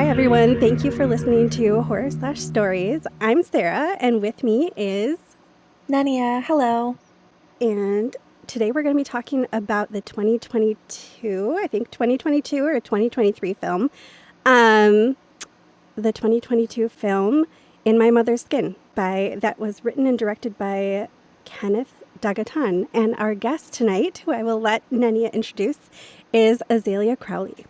Hi, everyone. Thank you for listening to Horror Slash Stories. I'm Sarah, and with me is. Nania, hello. And today we're going to be talking about the 2022, I think 2022 or 2023 film. The 2022 film, In My Mother's Skin, that was written and directed by Kenneth Dagatan. And our guest tonight, who I will let Nania introduce, is Azalea Crowley.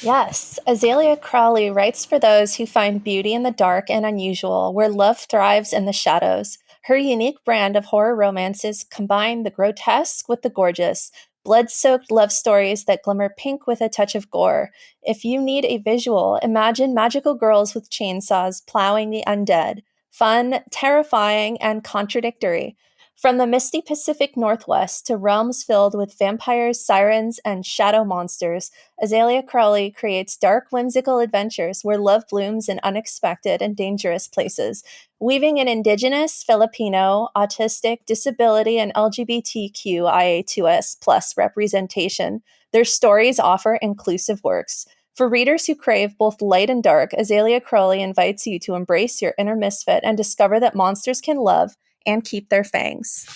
Yes, Azalea Crowley writes for those who find beauty in the dark and unusual, where love thrives in the shadows. Her unique brand of horror romances combine the grotesque with the gorgeous, blood-soaked love stories that glimmer pink with a touch of gore. If you need a visual, imagine magical girls with chainsaws plowing the undead. Fun, terrifying, and contradictory. From the misty Pacific Northwest to realms filled with vampires, sirens, and shadow monsters, Azalea Crowley creates dark, whimsical adventures where love blooms in unexpected and dangerous places, weaving in Indigenous, Filipino, autistic, disability, and LGBTQIA2S plus representation. Their stories offer inclusive works. For readers who crave both light and dark, Azalea Crowley invites you to embrace your inner misfit and discover that monsters can love and keep their fangs.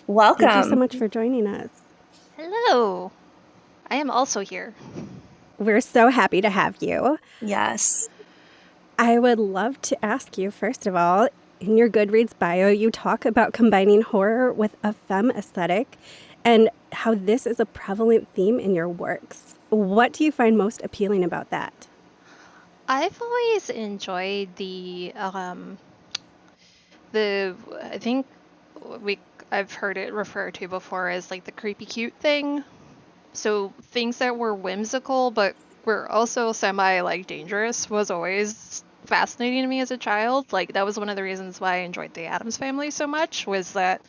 Welcome. Thank you so much for joining us. Hello. I am also here. We're so happy to have you. Yes. I would love to ask you, first of all, in your Goodreads bio, you talk about combining horror with a femme aesthetic and how this is a prevalent theme in your works. What do you find most appealing about that? I've always enjoyed I think I've heard it referred to before as like the creepy cute thing. So things that were whimsical but were also semi like dangerous was always fascinating to me as a child. Like that was one of the reasons why I enjoyed the Addams Family so much, was that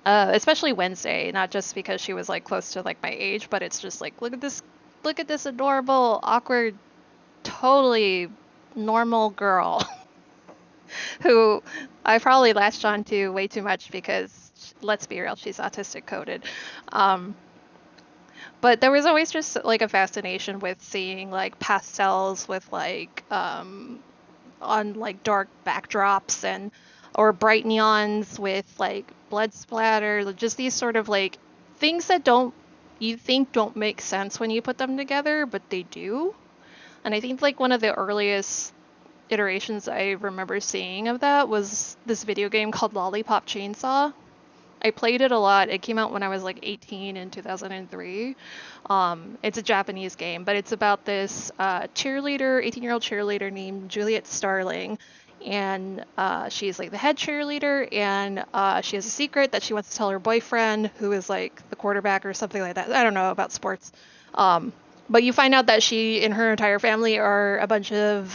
especially Wednesday, not just because she was like close to like my age, but it's just like look at this adorable, awkward, totally normal girl who I probably latched on to way too much because, let's be real, she's autistic coded. But there was always just like a fascination with seeing like pastels with like on like dark backdrops and or bright neons with like blood splatter, just these sort of like things that you think don't make sense when you put them together, but they do. And I think like one of the earliest iterations I remember seeing of that was this video game called Lollipop Chainsaw. I played it a lot. It came out when I was like 18 in 2003. It's a Japanese game, but it's about this 18-year-old cheerleader named Juliet Starling. And she's like the head cheerleader, and she has a secret that she wants to tell her boyfriend, who is like the quarterback or something like that. I don't know about sports. But you find out that she and her entire family are a bunch of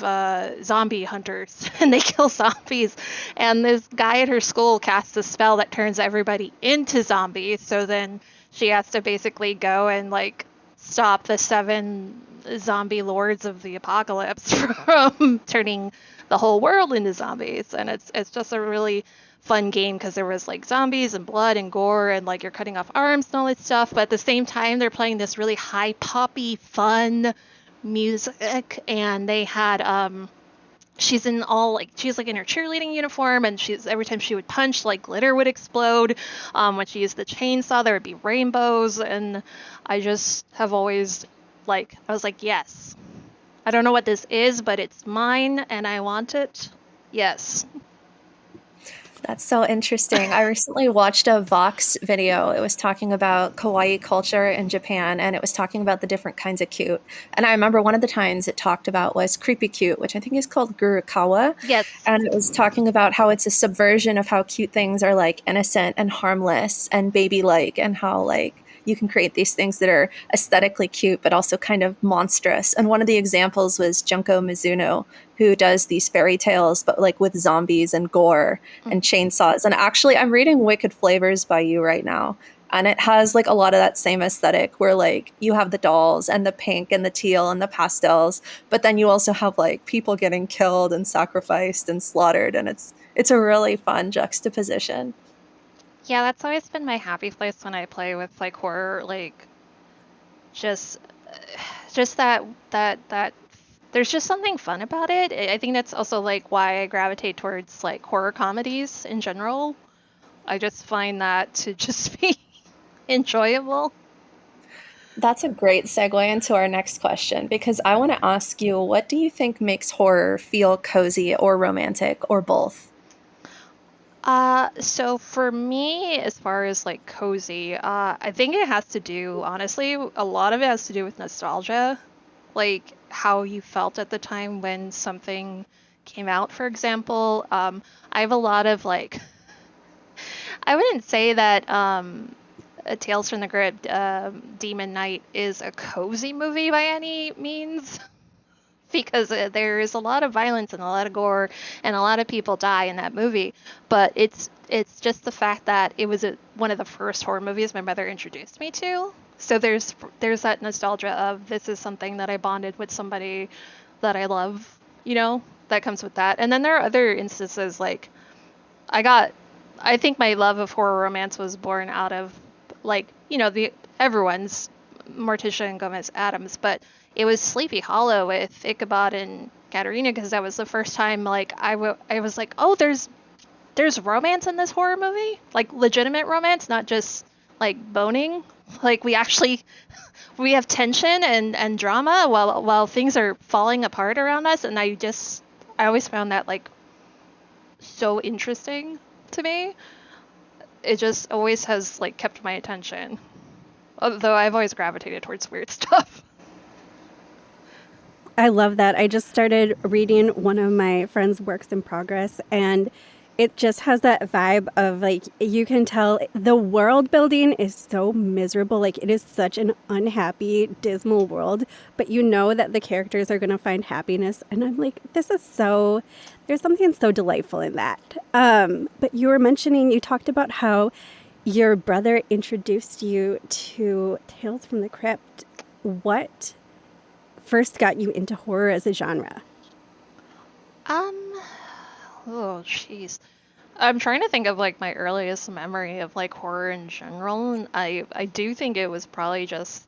zombie hunters, and they kill zombies. And this guy at her school casts a spell that turns everybody into zombies. So then she has to basically go and like stop the 7 zombie lords of the apocalypse from turning the whole world into zombies. And it's just a really fun game because there was like zombies and blood and gore and like you're cutting off arms and all this stuff, but at the same time they're playing this really high poppy fun music. And they had she's in her cheerleading uniform, and she's every time she would punch, like glitter would explode. When she used the chainsaw, there would be rainbows, and I just have always I was like, yes, I don't know what this is, but it's mine and I want it. Yes. That's so interesting. I recently watched a Vox video. It was talking about kawaii culture in Japan, and it was talking about the different kinds of cute. And I remember one of the times it talked about was creepy cute, which I think is called gurukawa. Yes. And it was talking about how it's a subversion of how cute things are like innocent and harmless and baby-like, and how like you can create these things that are aesthetically cute but also kind of monstrous. And one of the examples was Junko Mizuno, who does these fairy tales but like with zombies and gore and chainsaws. And actually I'm reading Wicked Flavors by you right now, and it has like a lot of that same aesthetic where like you have the dolls and the pink and the teal and the pastels, but then you also have like people getting killed and sacrificed and slaughtered, and it's a really fun juxtaposition. Yeah, that's always been my happy place when I play with like horror, like just just that there's just something fun about it. I think that's also like why I gravitate towards like horror comedies in general. I just find that to just be enjoyable. That's a great segue into our next question because I want to ask you, what do you think makes horror feel cozy or romantic or both? So for me, as far as like cozy, I think it has to do, honestly, a lot of it has to do with nostalgia, like how you felt at the time when something came out, for example. I have a lot of like, I wouldn't say that Tales from the Crypt, Demon Knight is a cozy movie by any means. Because there is a lot of violence and a lot of gore and a lot of people die in that movie, but it's just the fact that it was one of the first horror movies my mother introduced me to. So there's that nostalgia of this is something that I bonded with somebody that I love, that comes with that. And then there are other instances like I got I think my love of horror romance was born out of like, the everyone's Morticia and Gomez Adams, but it was Sleepy Hollow with Ichabod and Katerina because that was the first time like I was like, "Oh, there's romance in this horror movie? Like legitimate romance, not just like boning. Like we have tension and drama while things are falling apart around us." And I always found that like so interesting to me. It just always has like kept my attention. Although I've always gravitated towards weird stuff. I love that. I just started reading one of my friend's works in progress, and it just has that vibe of like, you can tell the world building is so miserable. Like, it is such an unhappy, dismal world, but you know that the characters are going to find happiness. And I'm like, there's something so delightful in that. But you talked about how your brother introduced you to Tales from the Crypt. What first got you into horror as a genre? Um, oh jeez. I'm trying to think of like my earliest memory of like horror in general, and I do think it was probably just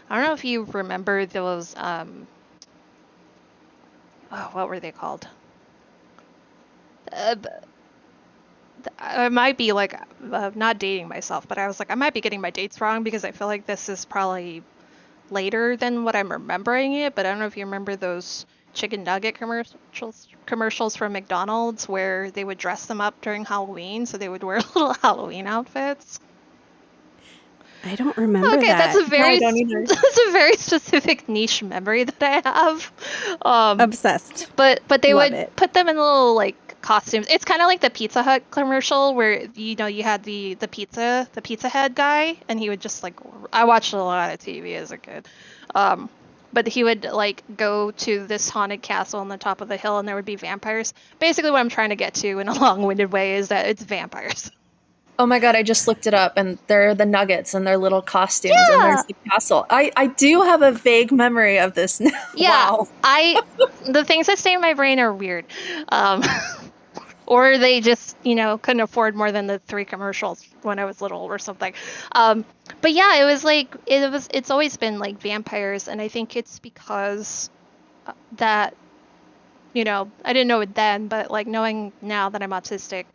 I don't know if you remember those oh, what were they called? Uh, I might be like not dating myself, but I was like I might be getting my dates wrong because I feel like this is probably later than what I'm remembering it, but I don't know if you remember those chicken nugget commercials from McDonald's where they would dress them up during Halloween, so they would wear little Halloween outfits. I don't remember Okay, that's that. a No, I very don't either. that's a very specific niche memory that I have. Um, Obsessed. but they Love would it. put them in little like costumes. It's kind of like the Pizza Hut commercial where you had the pizza head guy, and he would just like I watched a lot of TV as a kid. Um, but he would like go to this haunted castle on the top of the hill, and there would be vampires. Basically, what I'm trying to get to in a long-winded way is that it's vampires. Oh my God, I just looked it up and they're the nuggets and their little costumes and Yeah, there's the castle. I do have a vague memory of this now. yeah. Wow. The things that stay in my brain are weird. Um, or they just, couldn't afford more than the 3 commercials when I was little or something. But yeah, it was like it's always been like vampires, and I think it's because that, I didn't know it then, but like knowing now that I'm autistic,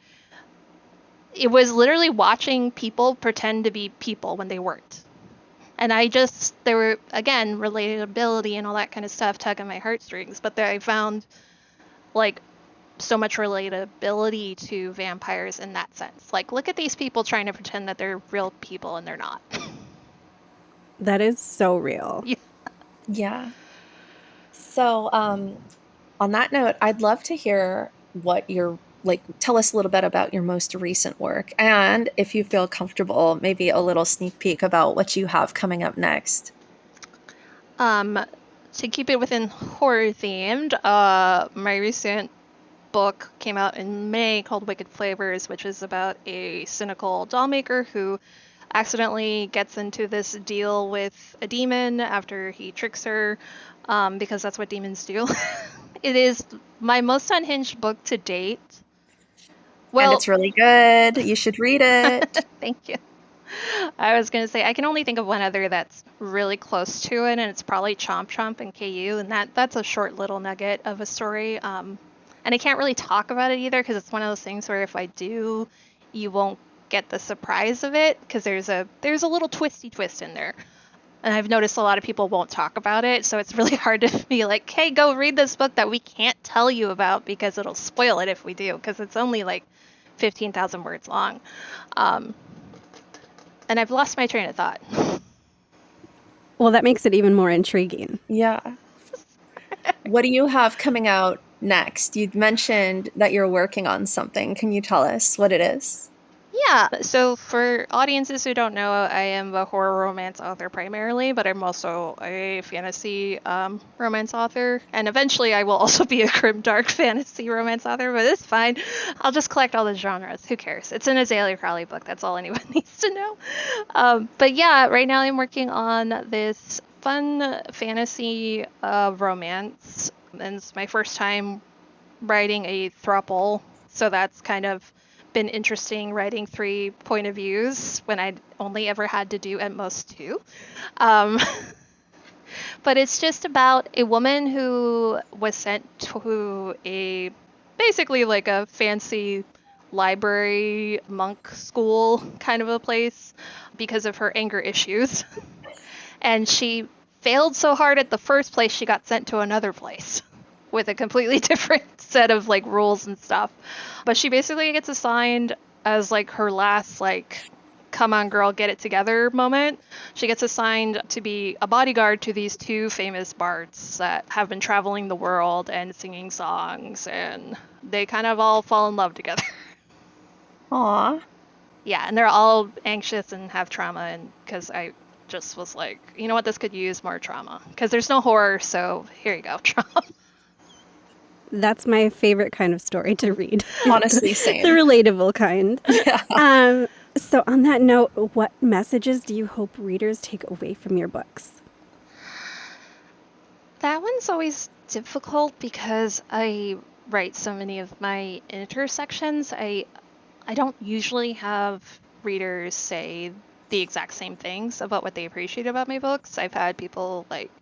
it was literally watching people pretend to be people when they weren't. And there were, again, relatability and all that kind of stuff tugging my heartstrings, but I found like so much relatability to vampires in that sense. Like, look at these people trying to pretend that they're real people and they're not. That is so real. Yeah. Yeah. So, on that note, I'd love to hear what your like tell us a little bit about your most recent work and if you feel comfortable, maybe a little sneak peek about what you have coming up next. Um, to keep it within horror themed, my recent book came out in May called Wicked Flavors, which is about a cynical doll maker who accidentally gets into this deal with a demon after he tricks her, because that's what demons do. It is my most unhinged book to date. And Well, it's really good. You should read it. thank you. I was gonna say I can only think of one other that's really close to it, and it's probably Chomp Chomp and KU, and that's a short little nugget of a story. And I can't really talk about it either because it's one of those things where if I do, you won't get the surprise of it because there's a little twisty twist in there. And I've noticed a lot of people won't talk about it, so it's really hard to be like, hey, go read this book that we can't tell you about because it'll spoil it if we do, because it's only like 15,000 words long. Um, and I've lost my train of thought. Well, that makes it even more intriguing. Yeah. What do you have coming out next? You mentioned that you're working on something. Can you tell us what it is? Yeah, so for audiences who don't know, I am a horror romance author primarily, but I'm also a fantasy romance author, and eventually I will also be a grimdark fantasy romance author, but it's fine. I'll just collect all the genres. Who cares? It's an Azalea Crowley book. That's all anyone needs to know. But yeah, right now I'm working on this fun fantasy romance, and it's my first time writing a throuple, so that's kind of been interesting, writing 3 point of views when I only ever had to do at most 2. Um, but it's just about a woman who was sent to basically like a fancy library monk school kind of a place because of her anger issues. And she failed so hard at the first place, she got sent to another place with a completely different set of like rules and stuff. But she basically gets assigned as like her last like come on girl get it together moment. She gets assigned to be a bodyguard to these 2 famous bards that have been traveling the world and singing songs, and they kind of all fall in love together. Aw. Yeah, and they're all anxious and have trauma, and because I just was like, you know what, this could use more trauma because there's no horror, so here you go, trauma. That's my favorite kind of story to read. Honestly, the same. relatable kind. Yeah. So on that note, what messages do you hope readers take away from your books? That one's always difficult because I write so many of my intersections. I don't usually have readers say the exact same things about what they appreciate about my books. I've had people like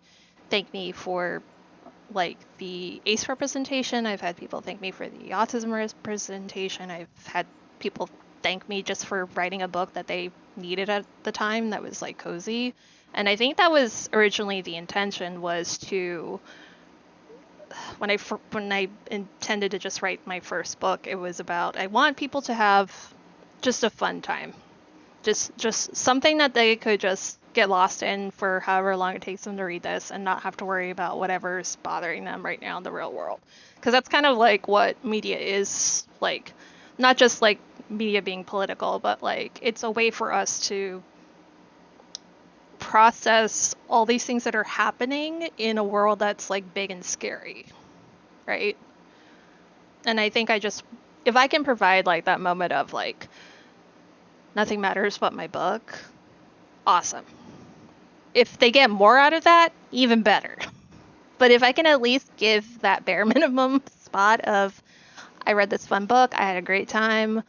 thank me for like the ACE representation. I've had people thank me for the autism representation. I've had people thank me just for writing a book that they needed at the time that was like cozy. And I think that was originally the intention, was to when I intended to just write my first book, it was about I want people to have just a fun time. Just something that they could just get lost in for however long it takes them to read this and not have to worry about whatever's bothering them right now in the real world. Because that's kind of like what media is like, not just like media being political, but like it's a way for us to process all these things that are happening in a world that's like big and scary, right? And I think if I can provide like that moment of like, nothing matters but my book, awesome. If they get more out of that, even better. But if I can at least give that bare minimum spot of, I read this fun book, I had a great time,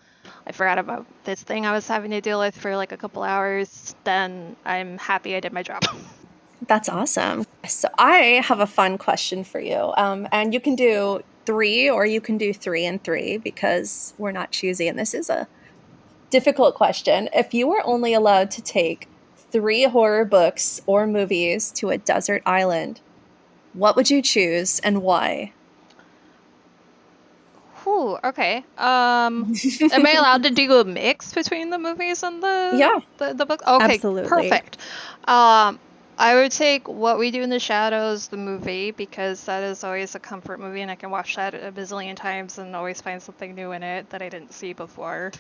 I forgot about this thing I was having to deal with for like a couple hours, then I'm happy I did my job. That's awesome. So I have a fun question for you. And you can do 3 or you can do 3 and 3 because we're not choosy. And this is a difficult question. If you were only allowed to take 3 horror books or movies to a desert island, what would you choose and why? Whew, okay. Am I allowed to do a mix between the movies and Yeah. the book? Okay, Absolutely. perfect. I would take What We Do in the Shadows, the movie, because that is always a comfort movie, and I can watch that a bazillion times and always find something new in it that I didn't see before.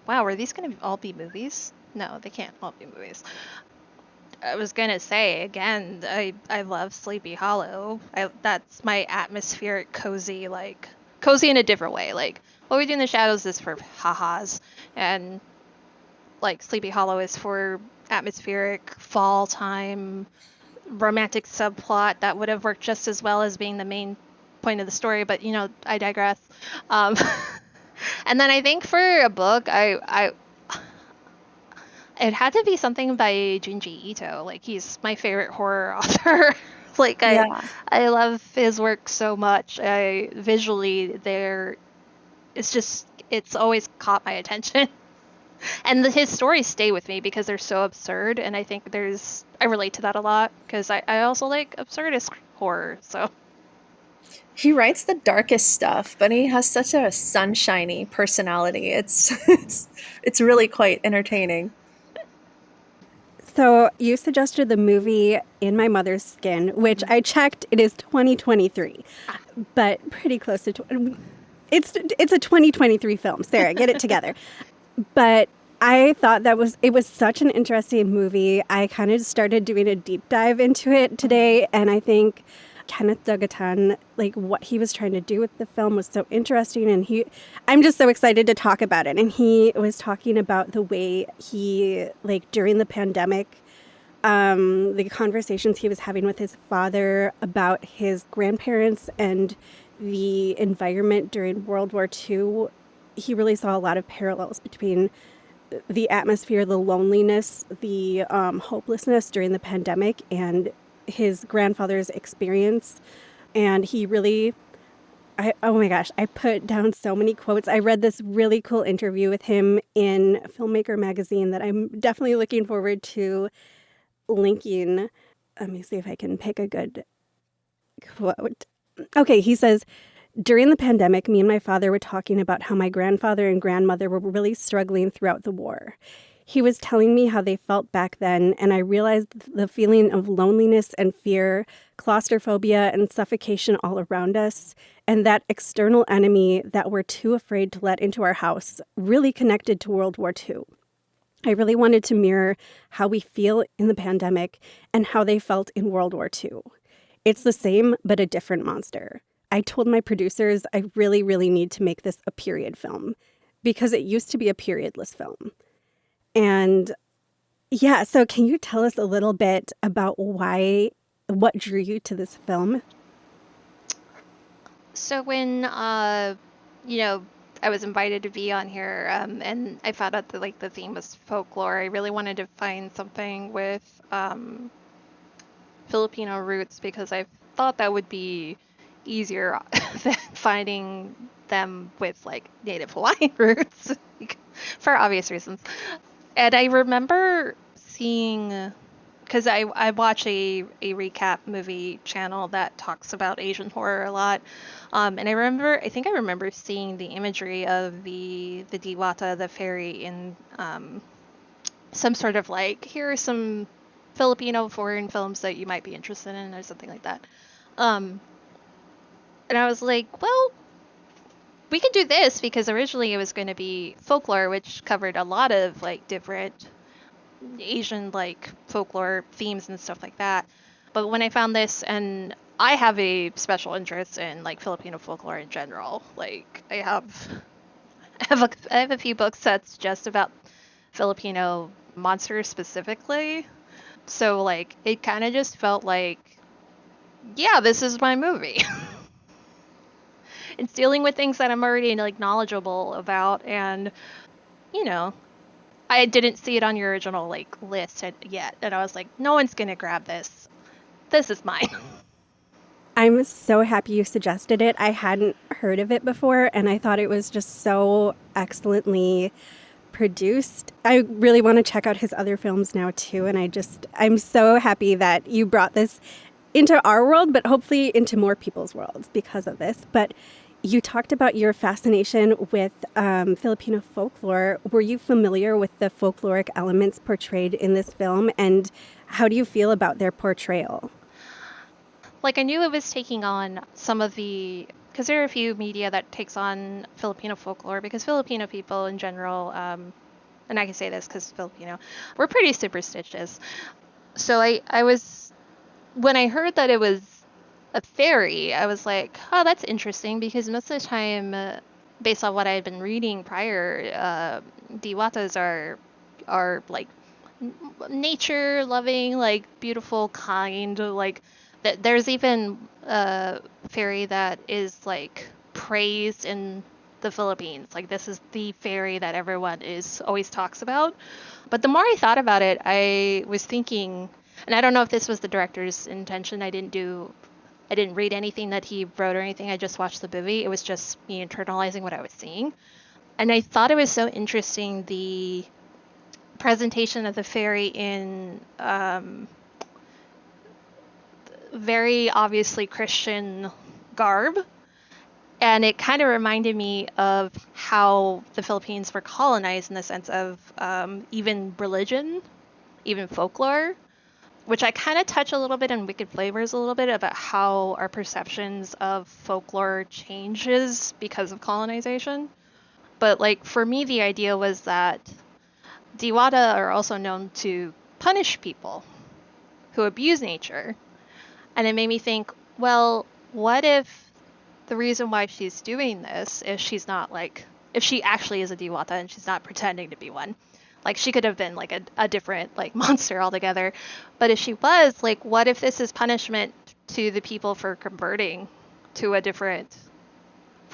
Wow, are these going to all be movies? No, they can't all be movies. I was gonna say again, I love Sleepy Hollow. That's my atmospheric, cozy, like cozy in a different way. Like What We Do in the Shadows is for ha-has, and like Sleepy Hollow is for atmospheric fall time romantic subplot that would have worked just as well as being the main point of the story. But you know, I digress. Um, and then I think for a book, It had to be something by Junji Ito. Like, he's my favorite horror author. Like, Yeah. I love his work so much. Visually, it's always caught my attention. And his stories stay with me because they're so absurd, and I think I relate to that a lot because I also like absurdist horror. So He writes the darkest stuff, but he has such a sunshiny personality. It's really quite entertaining. So you suggested the movie In My Mother's Skin, which I checked. It is 2023, but pretty close to. It's a 2023 film. Sarah, get it together. But I thought it was such an interesting movie. I kind of started doing a deep dive into it today, and I think Kenneth Dagatan, like what he was trying to do with the film was so interesting, and I'm just so excited to talk about it. And he was talking about the way he, like during the pandemic, the conversations he was having with his father about his grandparents and the environment during World War II. He really saw a lot of parallels between the atmosphere, the loneliness, the hopelessness during the pandemic, and his grandfather's experience. And he really, oh my gosh, I put down so many quotes. I read this really cool interview with him in Filmmaker magazine that I'm definitely looking forward to linking. Let me see if I can pick a good quote. Okay, he says, during the pandemic, me and my father were talking about how my grandfather and grandmother were really struggling throughout the war. He was telling me how they felt back then, and I realized the feeling of loneliness and fear, claustrophobia and suffocation all around us, and that external enemy that we're too afraid to let into our house really connected to World War II. I really wanted to mirror how we feel in the pandemic and how they felt in World War II. It's the same, but a different monster. I told my producers I really, really need to make this a period film because it used to be a periodless film. And yeah, so can you tell us a little bit about what drew you to this film? So when I was invited to be on here, and I found out that like the theme was folklore, I really wanted to find something with Filipino roots because I thought that would be easier than finding them with like native Hawaiian roots for obvious reasons. And I remember seeing, because I watch a recap movie channel that talks about Asian horror a lot, and I think I remember seeing the imagery of the Diwata, the fairy, in some sort of like, here are some Filipino foreign films that you might be interested in, or something like that. Um, and I was like, well, we could do this because originally it was going to be folklore, which covered a lot of like different Asian like folklore themes and stuff like that. But when I found this, and I have a special interest in like Filipino folklore in general. Like I have a few books that's just about Filipino monsters specifically. So like it kind of just felt like, yeah, this is my movie. It's dealing with things that I'm already like knowledgeable about, and you know, I didn't see it on your original like list yet, and I was like, no one's gonna grab this. This is mine. I'm so happy you suggested it. I hadn't heard of it before, and I thought it was just so excellently produced. I really want to check out his other films now too, and I'm so happy that you brought this into our world, but hopefully into more people's worlds because of this. But you talked about your fascination with Filipino folklore. Were you familiar with the folkloric elements portrayed in this film, and how do you feel about their portrayal? Like I knew it was taking on some of the, because there are a few media that takes on Filipino folklore, because Filipino people in general, and I can say this because Filipino, we're pretty superstitious. So I was, when I heard that it was a fairy, I was like, oh, that's interesting, because most of the time, based on what I had been reading prior, diwatas are like nature loving, like beautiful, kind, like there's even a fairy that is like praised in the Philippines. Like, this is the fairy that everyone is always talks about. But the more I thought about it, I was thinking, and I don't know if this was the director's intention. I didn't read anything that he wrote or anything. I just watched the movie. It was just me internalizing what I was seeing. And I thought it was so interesting, the presentation of the fairy in very obviously Christian garb. And it kind of reminded me of how the Philippines were colonized in the sense of even religion, even folklore, which I kind of touch a little bit in Wicked Flavors a little bit about how our perceptions of folklore changes because of colonization. But like for me, the idea was that Diwata are also known to punish people who abuse nature. And it made me think, well, what if the reason why she's doing this is she's not like, if she actually is a Diwata and she's not pretending to be one. Like, she could have been like a different like monster altogether. But if she was, like, what if this is punishment to the people for converting to a different,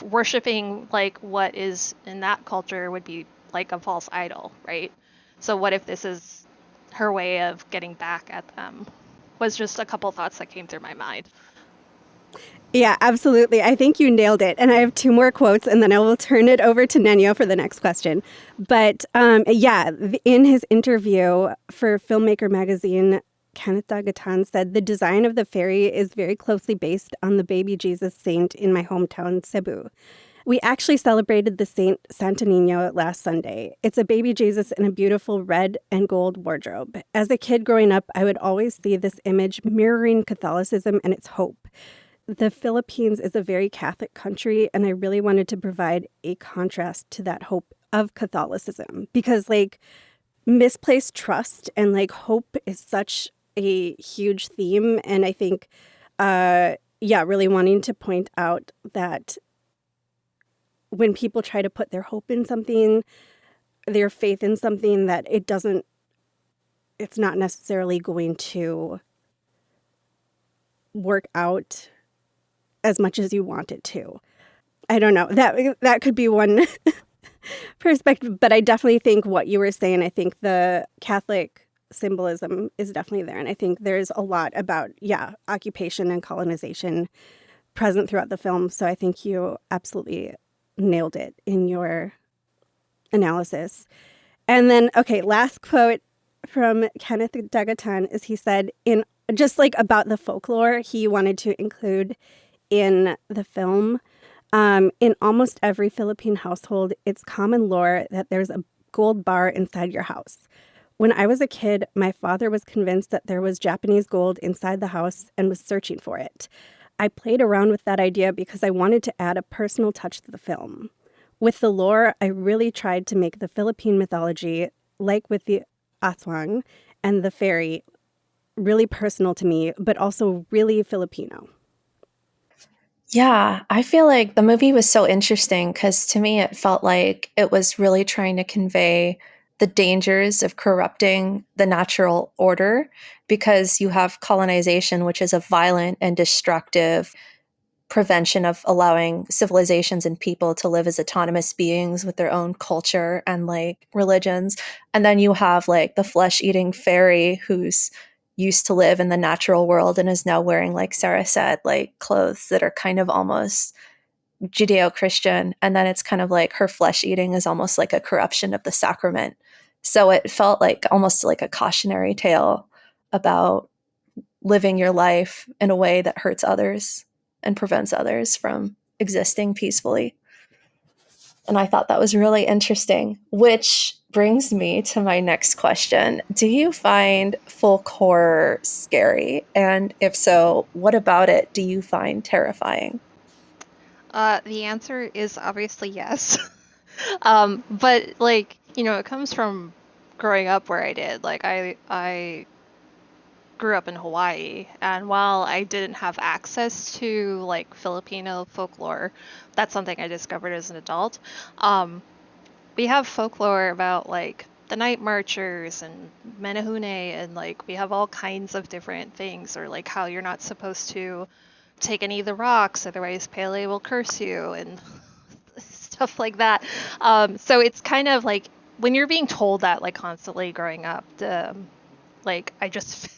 worshiping like what is in that culture would be like a false idol, right? So what if this is her way of getting back at them? Was just a couple thoughts that came through my mind. Yeah, absolutely. I think you nailed it. And I have two more quotes, and then I will turn it over to Nenyo for the next question. But yeah, in his interview for Filmmaker magazine, Kenneth Dagatan said the design of the fairy is very closely based on the baby Jesus saint in my hometown, Cebu. We actually celebrated the Saint Santo Niño last Sunday. It's a baby Jesus in a beautiful red and gold wardrobe. As a kid growing up, I would always see this image mirroring Catholicism and its hope. The Philippines is a very Catholic country, and I really wanted to provide a contrast to that hope of Catholicism because, like, misplaced trust and, like, hope is such a huge theme. And I think, yeah, really wanting to point out that when people try to put their hope in something, their faith in something, that it's not necessarily going to work out as much as you want it to. I don't know. That could be one perspective, but I definitely think what you were saying, I think the Catholic symbolism is definitely there. And I think there's a lot about, yeah, occupation and colonization present throughout the film. So I think you absolutely nailed it in your analysis. And then, okay, last quote from Kenneth Dagatan is he said, in just like about the folklore he wanted to include in the film. In almost every Philippine household, it's common lore that there's a gold bar inside your house. When I was a kid, my father was convinced that there was Japanese gold inside the house and was searching for it. I played around with that idea because I wanted to add a personal touch to the film. With the lore, I really tried to make the Philippine mythology, like with the aswang and the fairy, really personal to me, but also really Filipino. Yeah, I feel like the movie was so interesting because to me it felt like it was really trying to convey the dangers of corrupting the natural order because you have colonization, which is a violent and destructive prevention of allowing civilizations and people to live as autonomous beings with their own culture and like religions. And then you have like the flesh-eating fairy who's used to live in the natural world and is now wearing, like Sarah said, like clothes that are kind of almost Judeo-Christian. And then it's kind of like her flesh eating is almost like a corruption of the sacrament. So it felt like almost like a cautionary tale about living your life in a way that hurts others and prevents others from existing peacefully. And I thought that was really interesting, which brings me to my next question. Do you find folk horror scary? And if so, what about it do you find terrifying? The answer is obviously yes. But like, it comes from growing up where I did. Like, I grew up in Hawaii, and while I didn't have access to like Filipino folklore, that's something I discovered as an adult. We have folklore about like the night marchers and menehune, and like we have all kinds of different things, or like how you're not supposed to take any of the rocks, otherwise Pele will curse you, and stuff like that. So it's kind of like when you're being told that like constantly growing up, like I just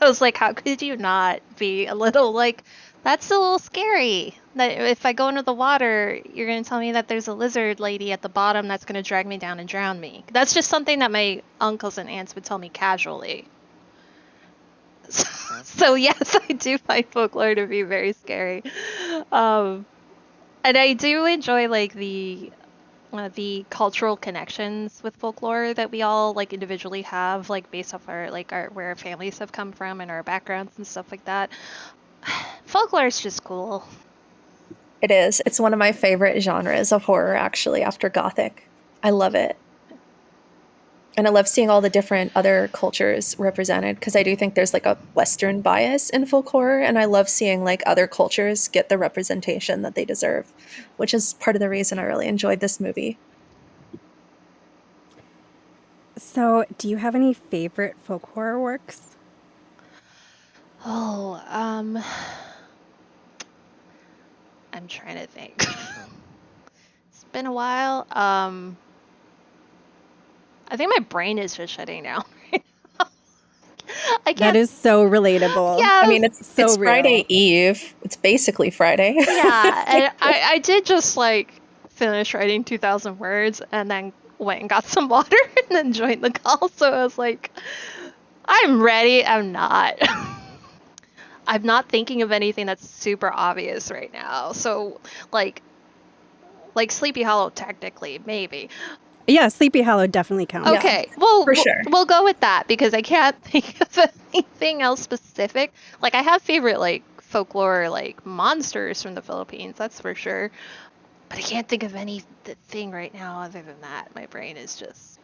I was like, how could you not be a little like, that's a little scary. That if I go into the water, you're going to tell me that there's a lizard lady at the bottom that's going to drag me down and drown me. That's just something that my uncles and aunts would tell me casually. So yes, I do find folklore to be very scary. And I do enjoy like the cultural connections with folklore that we all like individually have, like based off our like our where our families have come from and our backgrounds and stuff like that. Folklore is just cool. It is. It's one of my favorite genres of horror, actually, after Gothic. I love it. And I love seeing all the different other cultures represented because I do think there's like a Western bias in folk horror. And I love seeing like other cultures get the representation that they deserve, which is part of the reason I really enjoyed this movie. So, do you have any favorite folk horror works? Oh, I'm trying to think. It's been a while. I think my brain is just shutting down. I That can't. is so relatable. Yeah, I mean, So it's Friday real. Eve. It's basically Friday. yeah, and I did just like finish writing 2,000 words and then went and got some water and then joined the call. So I was like, I'm ready. I'm not. I'm not thinking of anything that's super obvious right now. So like Sleepy Hollow technically maybe. Yeah, Sleepy Hollow definitely counts. Yeah, Okay, well, for sure. we'll go with that because I can't think of anything else specific. Like, I have favorite, like, folklore, like, monsters from the Philippines, that's for sure. But I can't think of anything right now other than that. My brain is just.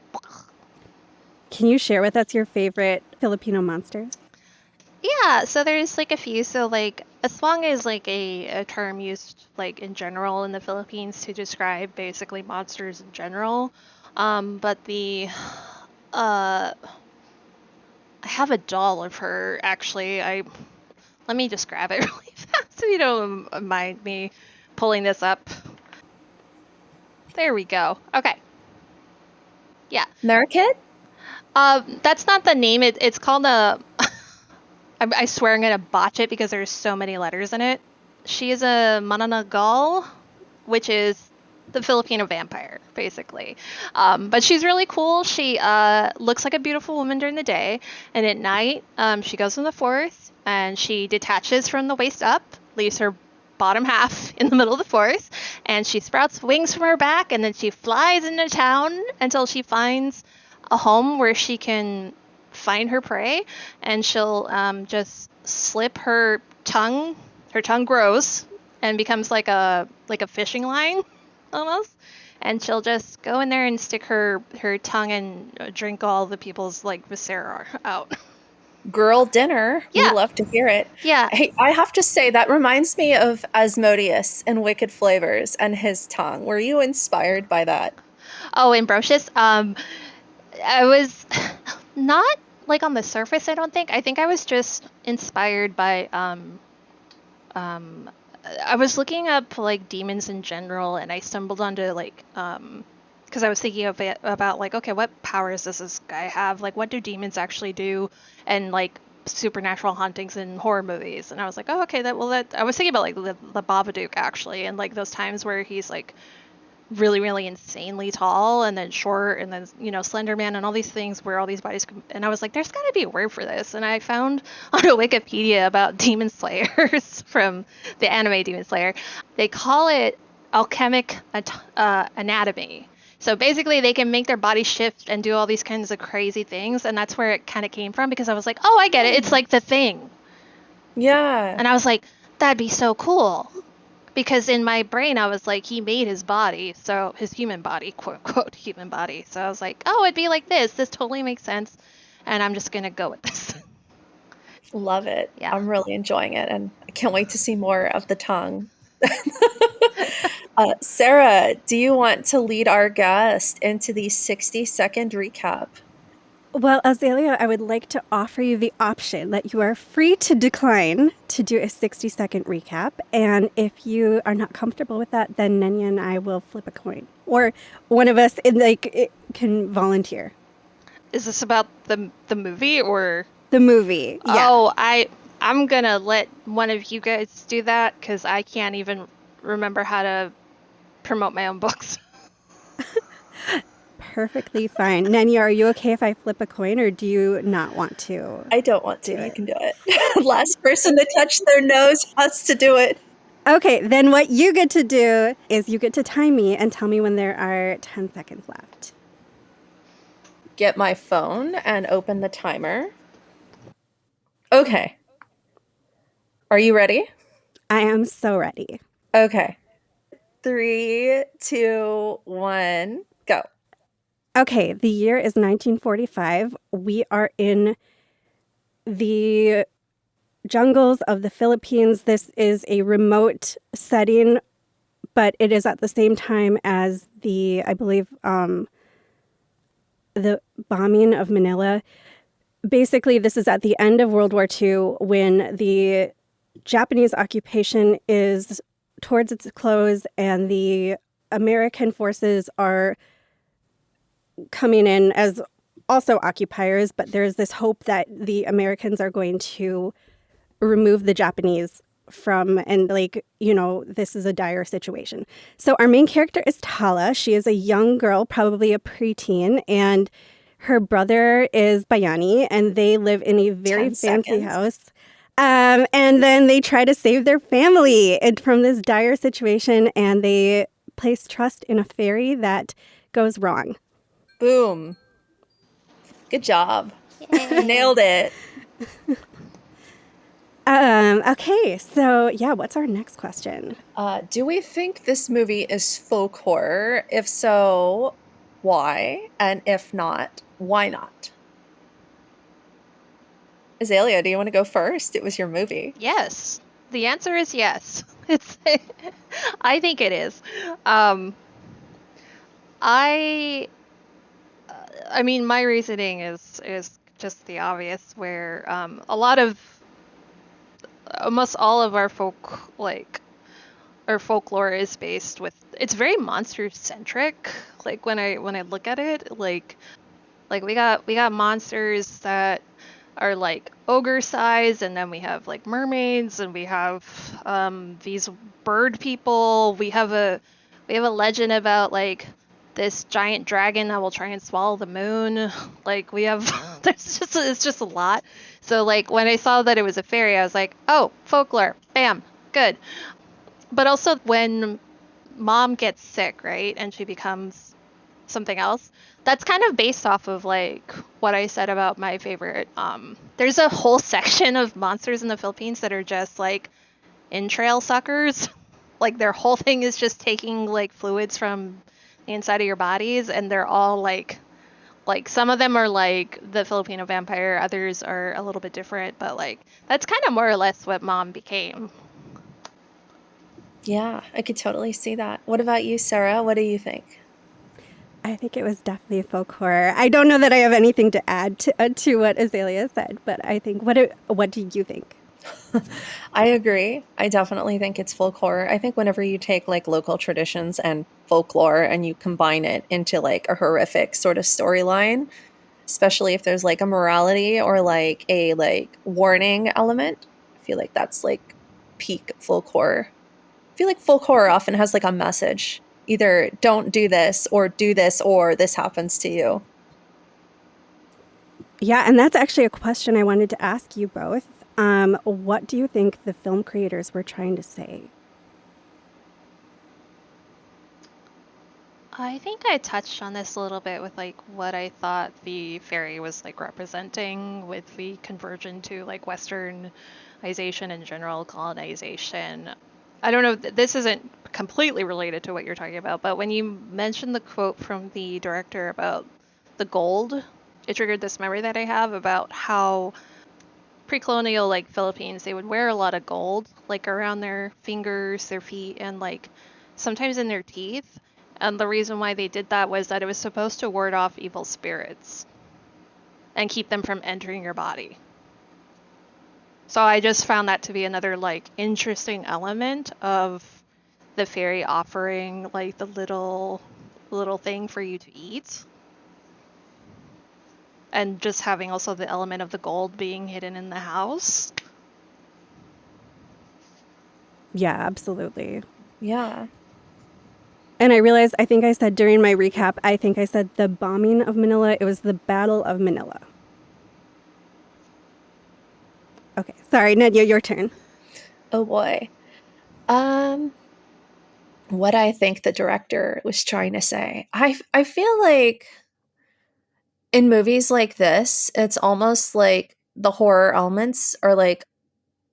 Can you share with us your favorite Filipino monsters? Yeah, so there's, like, a few. So, like, aswang is, like, a term used, like, in general in the Philippines to describe basically monsters in general. But uh, I have a doll of her, actually. Let me just grab it really fast so you don't mind me pulling this up. There we go. Okay. Yeah. American? That's not the name. It's called a. I swear I'm gonna botch it because there's so many letters in it. She is a mananagal, which is the Filipino vampire, basically. But she's really cool. She looks like a beautiful woman during the day, and at night, she goes in the forest and she detaches from the waist up, leaves her bottom half in the middle of the forest, and she sprouts wings from her back, and then she flies into town until she finds a home where she can find her prey, and she'll just slip her tongue. Her tongue grows and becomes like a fishing line almost, and she'll just go in there and stick her tongue and drink all the people's like viscera out. Girl dinner. We Yeah, love to hear it. yeah. Hey, I have to say, that reminds me of Asmodeus in Wicked Flavors and his tongue. Were you inspired by that? Oh, Ambrosius. I was not like on the surface. I don't think. I think I was just inspired by I was looking up like demons in general, and I stumbled onto like because I was thinking of it about like, okay, what powers does this guy have? Like, what do demons actually do? And like supernatural hauntings in horror movies. And I was like, oh, okay, that I was thinking about like the Babadook actually, and like those times where he's like really, really insanely tall and then short and then, Slender Man and all these things where all these bodies and I was like, there's got to be a word for this. And I found on a Wikipedia about demon slayers from the anime Demon Slayer. They call it alchemic anatomy. So basically they can make their body shift and do all these kinds of crazy things. And that's where it kind of came from because I was like, oh, I get it. It's like the Thing. Yeah. And I was like, that'd be so cool. Because in my brain, I was like, he made his body, so his human body, quote unquote, human body. So I was like, oh, it'd be like this. This totally makes sense. And I'm just going to go with this. Love it. Yeah. I'm really enjoying it, and I can't wait to see more of the tongue. Sarah, do you want to lead our guest into the 60-second recap? Well, Azalea, I would like to offer you the option that you are free to decline to do a 60-second recap. And if you are not comfortable with that, then Nenya and I will flip a coin. Or one of us can volunteer. Is this about the movie or The movie. Yeah. Oh, I'm gonna let one of you guys do that because I can't even remember how to promote my own books. Perfectly fine. Nenya, are you okay if I flip a coin or do you not want to? I don't want Do to. You it. can do it. Last person to touch their nose has to do it. Okay, then what you get to do is you get to time me and tell me when there are 10 seconds left. Get my phone and open the timer. Okay. Are you ready? I am so ready. Okay. 3, 2, 1, go. Okay, the year is 1945. We are in the jungles of the Philippines. This is a remote setting, but it is at the same time as I believe, the bombing of Manila. Basically, this is at the end of World War II when the Japanese occupation is towards its close and the American forces are coming in as also occupiers, but there's this hope that the Americans are going to remove the Japanese from, and this is a dire situation. So our main character is Tala. She is a young girl, probably a preteen, and her brother is Bayani, and they live in a very 10 fancy seconds. house. And then they try to save their family from this dire situation, and they place trust in a fairy that goes wrong. Boom. Good job. Nailed it. Okay, so yeah, what's our next question? Do we think this movie is folk horror? If so, why? And if not, why not? Azalea, do you want to go first? It was your movie. Yes, the answer is yes. I think it is. I mean, my reasoning is just the obvious, where almost all of our our folklore is based with, it's very monster centric. Like when I look at it, like we got monsters that are like ogre size, and then we have like mermaids, and we have these bird people. We have a legend about like this giant dragon that will try and swallow the moon. Like we have it's just a lot. So like when I saw that it was a fairy, I was like, oh, folklore, bam, good. But also when mom gets sick, right, and she becomes something else, that's kind of based off of like what I said about my favorite. There's a whole section of monsters in the Philippines that are just like entrail suckers. Like their whole thing is just taking like fluids from the inside of your bodies, and they're all like some of them are like the Filipino vampire, others are a little bit different, but like that's kind of more or less what mom became. Yeah, I could totally see that. What about you, Sarah? What do you think? I think it was definitely folk horror. I don't know that I have anything to add to what Azalea said, but I think, what do you think? I agree. I definitely think it's folk horror. I think whenever you take like local traditions and folklore and you combine it into like a horrific sort of storyline, especially if there's like a morality or like a like warning element, I feel like that's like peak folk horror. I feel like folk horror often has like a message. Either don't do this or this happens to you. Yeah, and that's actually a question I wanted to ask you both. What do you think the film creators were trying to say? I think I touched on this a little bit with like what I thought the fairy was like representing with the conversion to like westernization and general colonization. I don't know, this isn't completely related to what you're talking about, but when you mentioned the quote from the director about the gold, it triggered this memory that I have about how pre-colonial like Philippines, they would wear a lot of gold like around their fingers, their feet, and like sometimes in their teeth. And the reason why they did that was that it was supposed to ward off evil spirits. and keep them from entering your body. So I just found that to be another like interesting element of the fairy offering like the little thing for you to eat. And just having also the element of the gold being hidden in the house. Yeah, absolutely. Yeah. And I realized, I think I said during my recap, I think I said the bombing of Manila. It was the Battle of Manila. Okay, sorry, Nadia, your turn. Oh boy. What I think the director was trying to say. I feel like in movies like this, it's almost like the horror elements are like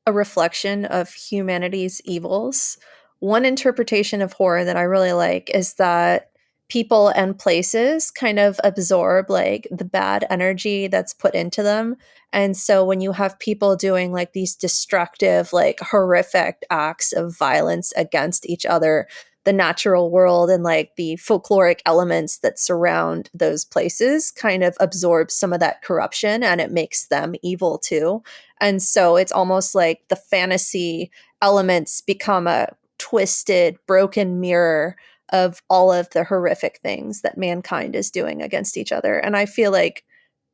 a reflection of humanity's evils. One interpretation of horror that I really like is that people and places kind of absorb like the bad energy that's put into them. And so when you have people doing like these destructive, like horrific acts of violence against each other, the natural world and like the folkloric elements that surround those places kind of absorb some of that corruption and it makes them evil too. And so it's almost like the fantasy elements become a twisted, broken mirror of all of the horrific things that mankind is doing against each other. And I feel like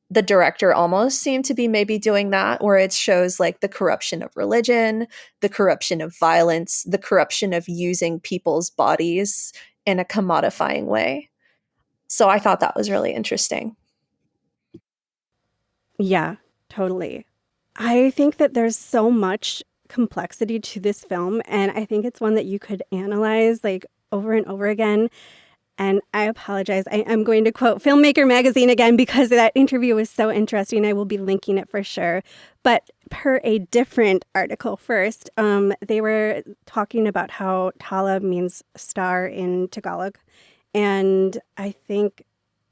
the director almost seemed to be maybe doing that, where it shows like the corruption of religion, the corruption of violence, the corruption of using people's bodies in a commodifying way. So I thought that was really interesting. Yeah, totally. I think that there's so much complexity to this film, and I think it's one that you could analyze like over and over again. And I apologize. I'm going to quote Filmmaker Magazine again because that interview was so interesting. I will be linking it for sure. But per a different article first, they were talking about how Tala means star in Tagalog. And I think,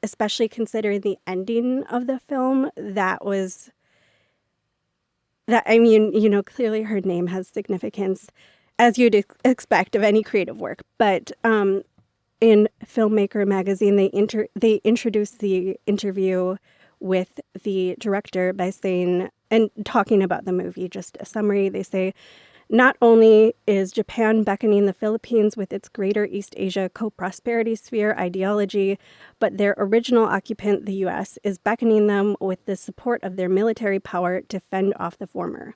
especially considering the ending of the film, that was that, I mean, clearly her name has significance, as you'd expect of any creative work. But in Filmmaker Magazine, they introduced the interview with the director by saying, and talking about the movie, just a summary, they say, not only is Japan beckoning the Philippines with its Greater East Asia co-prosperity sphere ideology, but their original occupant, the U.S., is beckoning them with the support of their military power to fend off the former.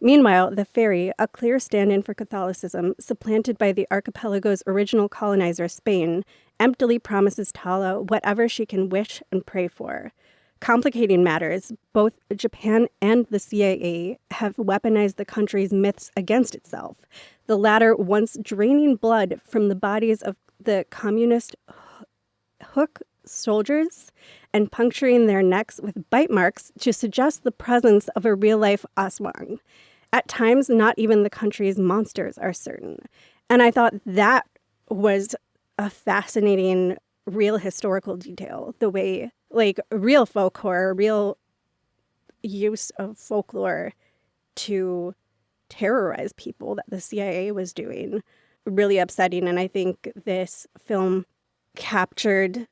Meanwhile, the fairy, a clear stand-in for Catholicism, supplanted by the archipelago's original colonizer, Spain, emptily promises Tala whatever she can wish and pray for. Complicating matters, both Japan and the CIA have weaponized the country's myths against itself, the latter once draining blood from the bodies of the communist hook soldiers and puncturing their necks with bite marks to suggest the presence of a real-life aswang. At times, not even the country's monsters are certain. And I thought that was a fascinating, real historical detail, the way, like, real folk horror, real use of folklore to terrorize people that the CIA was doing. Really upsetting. And I think this film captured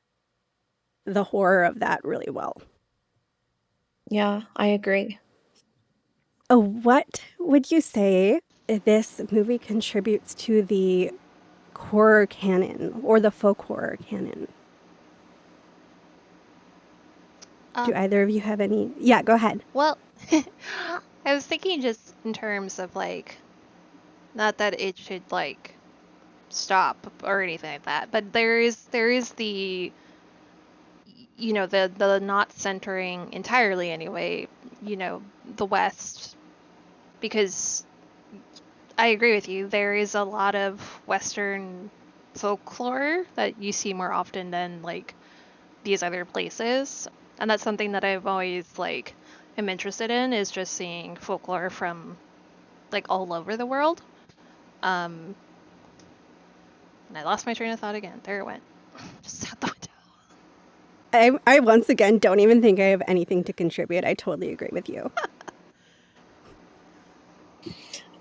the horror of that really well. Yeah, I agree. What would you say this movie contributes to the horror canon or the folk horror canon? Do either of you have any? Yeah, go ahead. Well, I was thinking just in terms of like, not that it should like stop or anything like that, but there is the the not centering entirely anyway, the West, because I agree with you. There is a lot of Western folklore that you see more often than like these other places, and that's something that I've always like am interested in, is just seeing folklore from like all over the world. And I lost my train of thought again. There it went. Just out the window. I once again don't even think I have anything to contribute. I totally agree with you.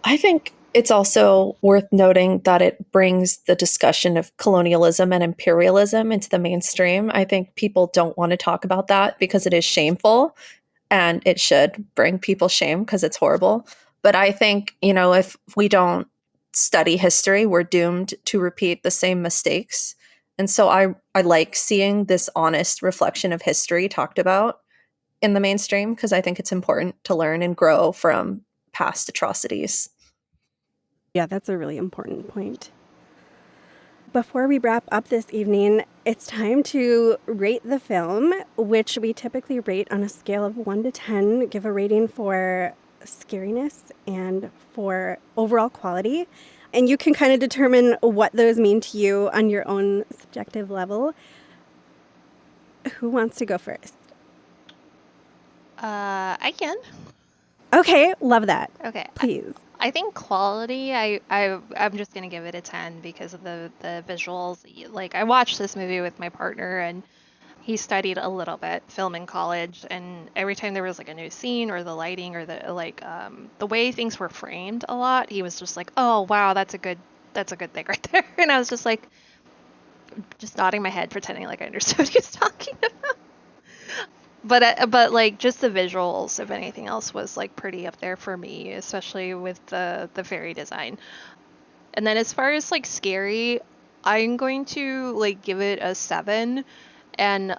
I think It's also worth noting that it brings the discussion of colonialism and imperialism into the mainstream. I think people don't want to talk about that because it is shameful, and it should bring people shame because it's horrible. But I think, if we don't study history, we're doomed to repeat the same mistakes. And so I like seeing this honest reflection of history talked about in the mainstream because I think it's important to learn and grow from past atrocities. Yeah, that's a really important point. Before we wrap up this evening, it's time to rate the film, which we typically rate on a scale of 1 to 10, give a rating for scariness and for overall quality. And you can kind of determine what those mean to you on your own subjective level. Who wants to go first? I can. Okay, love that. Okay. Please. I think quality, I'm just gonna give it a 10 because of the visuals. Like, I watched this movie with my partner, and he studied a little bit film in college, and every time there was like a new scene or the lighting or the way things were framed a lot, he was just like, oh wow, that's a good thing right there. And I was just like, just nodding my head, pretending like I understood what he was talking about. But like, just the visuals, if anything else, was like pretty up there for me, especially with the fairy design. And then as far as like scary, I'm going to like give it a 7. And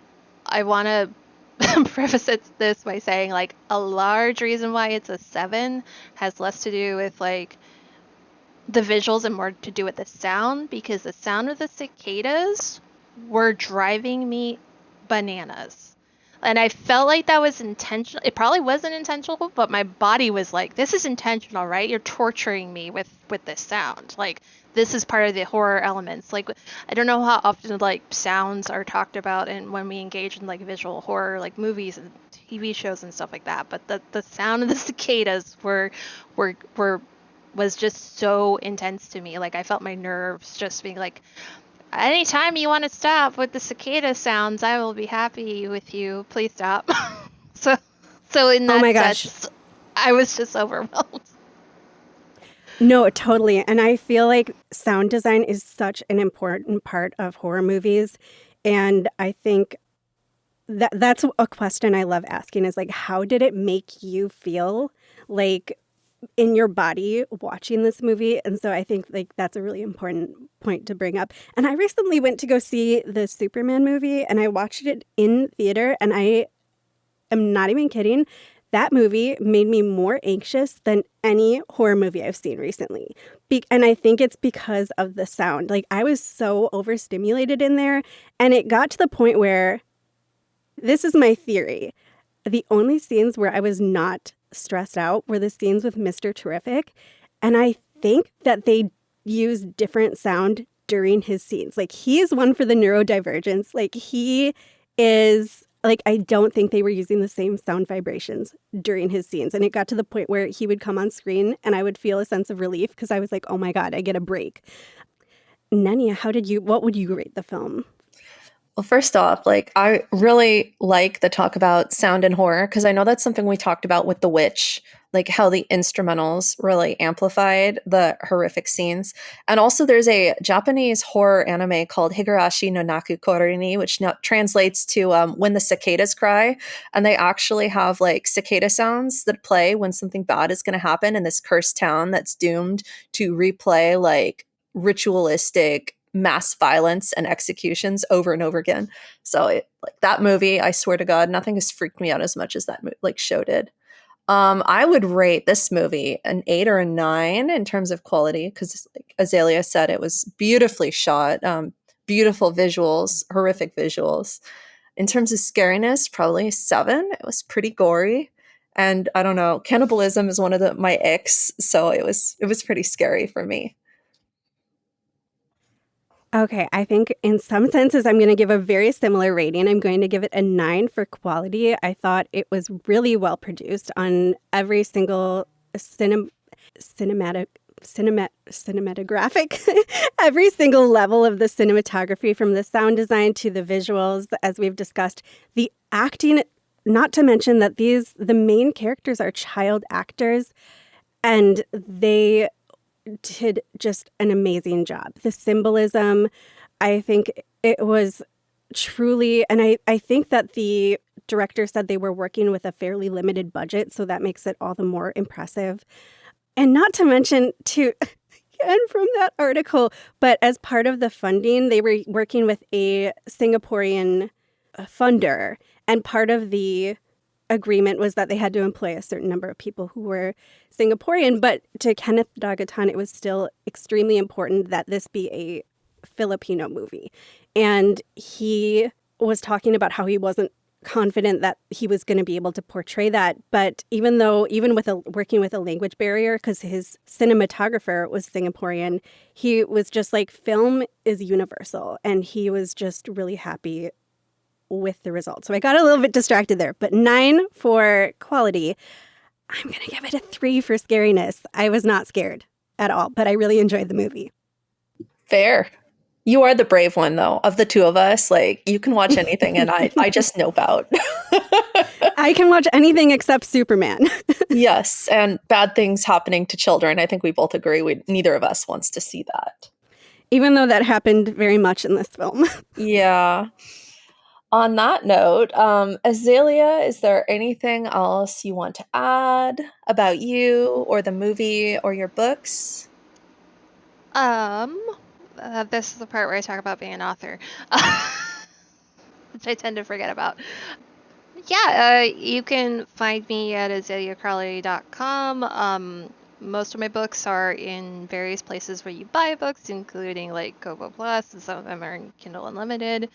I want to preface this by saying, like, a large reason why it's a 7 has less to do with like the visuals and more to do with the sound, because the sound of the cicadas were driving me bananas. And I felt like that was intentional. It probably wasn't intentional, but my body was like, this is intentional, right? You're torturing me with this sound. Like, this is part of the horror elements. Like, I don't know how often like sounds are talked about and when we engage in like visual horror, like movies and TV shows and stuff like that. But the sound of the cicadas was just so intense to me. Like, I felt my nerves just being like, anytime you want to stop with the cicada sounds, I will be happy with you. Please stop. so in Oh that my gosh. sense, I was just overwhelmed. No, totally. And I feel like sound design is such an important part of horror movies. And I think that's a question I love asking is like, how did it make you feel like in your body watching this movie? And so I think like that's a really important point to bring up. And I recently went to go see the Superman movie and I watched it in theater, and I am not even kidding. That movie made me more anxious than any horror movie I've seen recently. And I think it's because of the sound. Like, I was so overstimulated in there, and it got to the point where, this is my theory, the only scenes where I was not stressed out were the scenes with Mr. Terrific. And I think that they use different sound during his scenes. Like, he is one for the neurodivergence. Like, he is like, I don't think they were using the same sound vibrations during his scenes. And it got to the point where he would come on screen and I would feel a sense of relief because I was like, oh my God, I get a break. Nenia, what would you rate the film? Well, first off, like, I really like the talk about sound and horror because I know that's something we talked about with The Witch, like how the instrumentals really amplified the horrific scenes. And also, there's a Japanese horror anime called Higurashi no Naku Korini, which now translates to When the Cicadas Cry. And they actually have like cicada sounds that play when something bad is going to happen in this cursed town that's doomed to replay like ritualistic mass violence and executions over and over again. So like that movie, I swear to God, nothing has freaked me out as much as that like show did. I would rate this movie an 8 or a 9 in terms of quality because, like Azalea said, it was beautifully shot, beautiful visuals, horrific visuals. In terms of scariness, probably a 7. It was pretty gory, and I don't know, cannibalism is one of my icks, so it was pretty scary for me. Okay, I think in some senses I'm going to give a very similar rating. I'm going to give it a 9 for quality. I thought it was really well produced on every single cinematographic, every single level of the cinematography, from the sound design to the visuals, as we've discussed, the acting, not to mention that the main characters are child actors, and they did just an amazing job. The symbolism, I think it was truly, and I think that the director said they were working with a fairly limited budget, so that makes it all the more impressive. And not to mention, and from that article, but as part of the funding, they were working with a Singaporean funder, and part of the agreement was that they had to employ a certain number of people who were Singaporean. But to Kenneth Dagatan, it was still extremely important that this be a Filipino movie. And he was talking about how he wasn't confident that he was going to be able to portray that. But even with working with a language barrier, because his cinematographer was Singaporean, he was just like, film is universal. And he was just really happy with the results. So I got a little bit distracted there, but 9 for quality. I'm going to give it a 3 for scariness. I was not scared at all, but I really enjoyed the movie. Fair. You are the brave one, though, of the two of us. Like, you can watch anything, and I just nope out. I can watch anything except Superman. Yes, and bad things happening to children. I think we both agree neither of us wants to see that. Even though that happened very much in this film. Yeah. On that note, Azalea, is there anything else you want to add about you or the movie or your books? This is the part where I talk about being an author, which I tend to forget about. Yeah, you can find me at azaleacrowley.com. Most of my books are in various places where you buy books, including like Kobo Plus, and some of them are in Kindle Unlimited.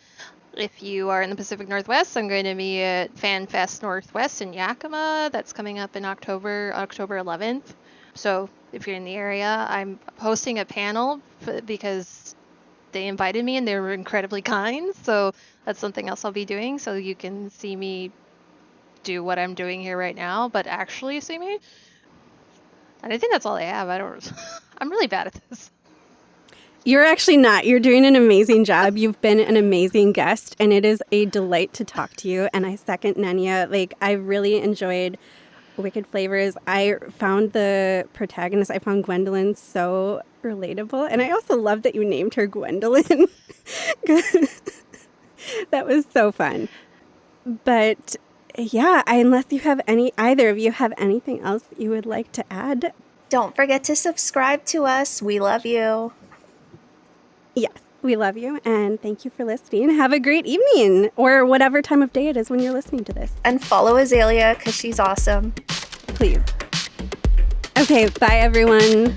If you are in the Pacific Northwest, I'm going to be at FanFest Northwest in Yakima. That's coming up in October 11th. So if you're in the area, I'm hosting a panel because they invited me and they were incredibly kind. So that's something else I'll be doing. So you can see me do what I'm doing here right now, but actually see me. And I think that's all I have. I'm really bad at this. You're actually not. You're doing an amazing job. You've been an amazing guest, and it is a delight to talk to you. And I second Nenya. Like, I really enjoyed Wicked Flavors. I found the protagonist, I found Gwendolyn so relatable. And I also love that you named her Gwendolyn. That was so fun. But yeah, unless you have either of you have anything else you would like to add. Don't forget to subscribe to us. We love you. Yes, we love you, and thank you for listening. Have a great evening, or whatever time of day it is when you're listening to this. And follow Azalea, because she's awesome. Please. Okay, bye, everyone.